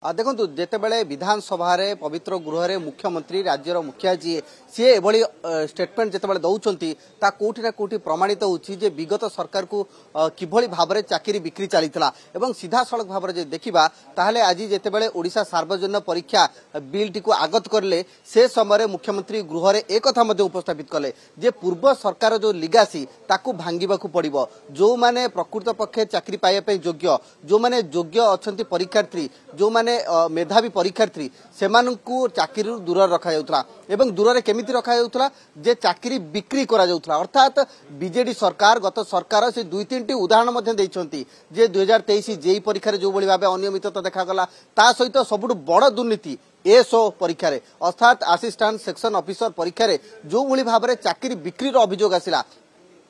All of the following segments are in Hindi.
देखो जितेबाला विधानसभा पवित्र गृह में मुख्यमंत्री राज्यर मुखिया जी सी एभली स्टेटमेंट जितेबाला दौरान कौटी ना कौटी प्रमाणित होची विगत सरकार को किभली भाव में चाकरी बिक्री चली सीधा सड़क भाव में देखा ताहले आज जितेबाला ओडिशा सार्वजनिक परीक्षा बिल टी आगत करले से समय मुख्यमंत्री गृह में एक उपस्थापित कले जे पूर्व सरकार जो लिगासी ताकू भांगिबा पड़िबो जो माने प्रकृत पक्षे चाकरी पाइबा योग्य जो माने योग्य अच्छा परीक्षार्थी जो माने मेधावी परीक्षार्थी से चाकरी दूर रखा एवं दूर केमिति रखा जे चाकरी बिक्री करा अर्थात बीजेडी सरकार गत सरकार से दुई तीन उदाहरण देइछंती जे 2023 जेई परीक्षा जो भली भाबे अनियमितता देखागला ता सहित सबुठ बड़ दुर्नीति एसओ परीक्षा अर्थात असिस्टेंट सेक्शन ऑफिसर परीक्षा जो भली भाबे चाकरी बिक्री अभियोग आसिला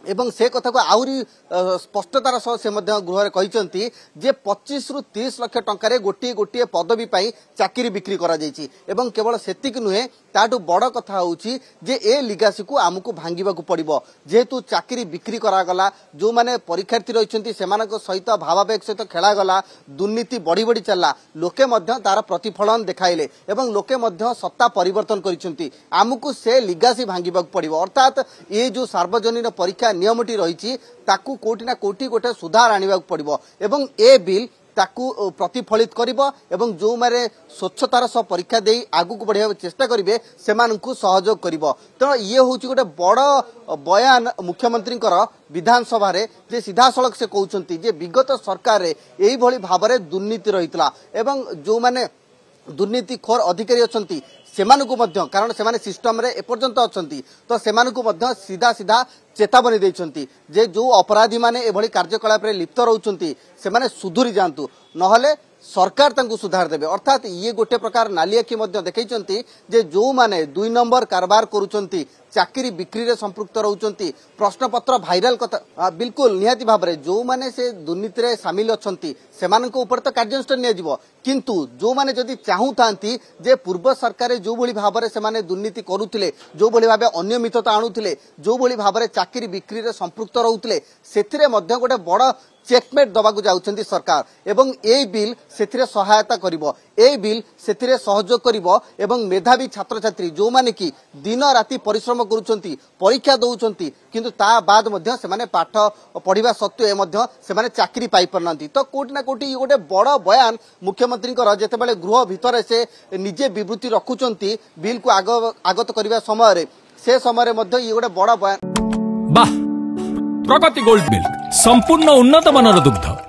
एवं से कथा को आउरी स्पष्टतार सह से गृह में कहते जे 25 रु 30 लाख टंकार गोटे गोटे पदवी पाई चाकरी बिक्री करा जायछि एवं केवल सेतिक नुहे ताठू बड़ कथा होउछि जे ए लिगासी को आमको भांगिबाकू पड़िबो जेहेतु चाकरी बिक्री करागला जो माने परीक्षार्थी रहिछंती सेमानक सहित भावावेग सहित खेलागला दुर्नीति बढ़ी बढ़ी चलला लोके मध्य तार प्रतिफलन देखाइले एवं लोके मध्य सत्ता परिवर्तन करिछंती आमको से लिगासी भांगिबाकू पड़िबो अर्थात ये जो सार्वजनिक परीक्षा नियमटी रही ताकू कोटी ना कोटी गोटे सुधार आनिबा पड़िबो एवं ए बिल ताकू प्रतिफलित करिबो एवं जो मारे स्वच्छतार सह परीक्षा देई आगु को बढ़िया चेष्टा करिवे सेमानकु सहयोग करिबो तो ये होची गोटे बड़ बयान मुख्यमंत्री विधानसभा रे जे सीधा सड़क से कहउचंती जे विगत सरकार रे एई भली भाबरे दुर्नीति रहितला एवं जो माने दुर्नीतिखोर अधिकारी अछंती सेमानकु मध्य कारण सेमाने सिस्टम रे एपर्यंत अछंती तो सेमानकु मध्य सीधा सीधा चेतावनी देइछंती जे जो अपराधी माने एभली कार्यकलाप रे लिप्त रहउचंती सेमाने सुधुरी जांतु नहले सरकार तांकु सुधार देबे अर्थात ये गोटे प्रकार नाली आखि मध्य देखैचंती जे जो माने 2 नंबर कारबार करूचंती चाकरी बिक्री रे संपृक्त रहउचंती प्रश्नपत्र भाइराल कथा बिल्कुल निहाती भाबरे जो माने से दुर्नीति रे शामिल अछंती सेमानक ऊपर तो कार्यानुष्ठान निया जिवो किंतु जो माने जदि चाहू थांती जे पूर्व सरकार जो भली भाबरे सेमाने दुर्नीति करूथिले जो भली भाबे अनियमितता आणुथिले जो भली भाबरे चाकरी बिक्री रे संपृक्त रहउथिले सेथिरे मध्य गोटे बड़ चेकमेट दबाकू जाउछंती सरकार एवं ए बिल सेथिरे सहायता करिवो ए बिल सेथिरे सहयोग करिवो एवं मेधावी छात्र छात्री जो माने की दिन राति परिश्रम करूछंती परीक्षा दउछंती किंतु ता बाद मध्य सेमाने पाठ पढ़िबा सत्वे मध्य सेमाने चाकरी पाई परनांती तो कोटी ना कोटी गोटे बड़ बयान मुख्यमंत्री जेतेबेले गृह भितर से निजे विवृत्ति रखुचंती बिल को आगत करिबा समय से समय मध्य ये गोटे बड़ बयान प्रगति गोल्ड मिल्क संपूर्ण उन्नत मानर दुग्ध।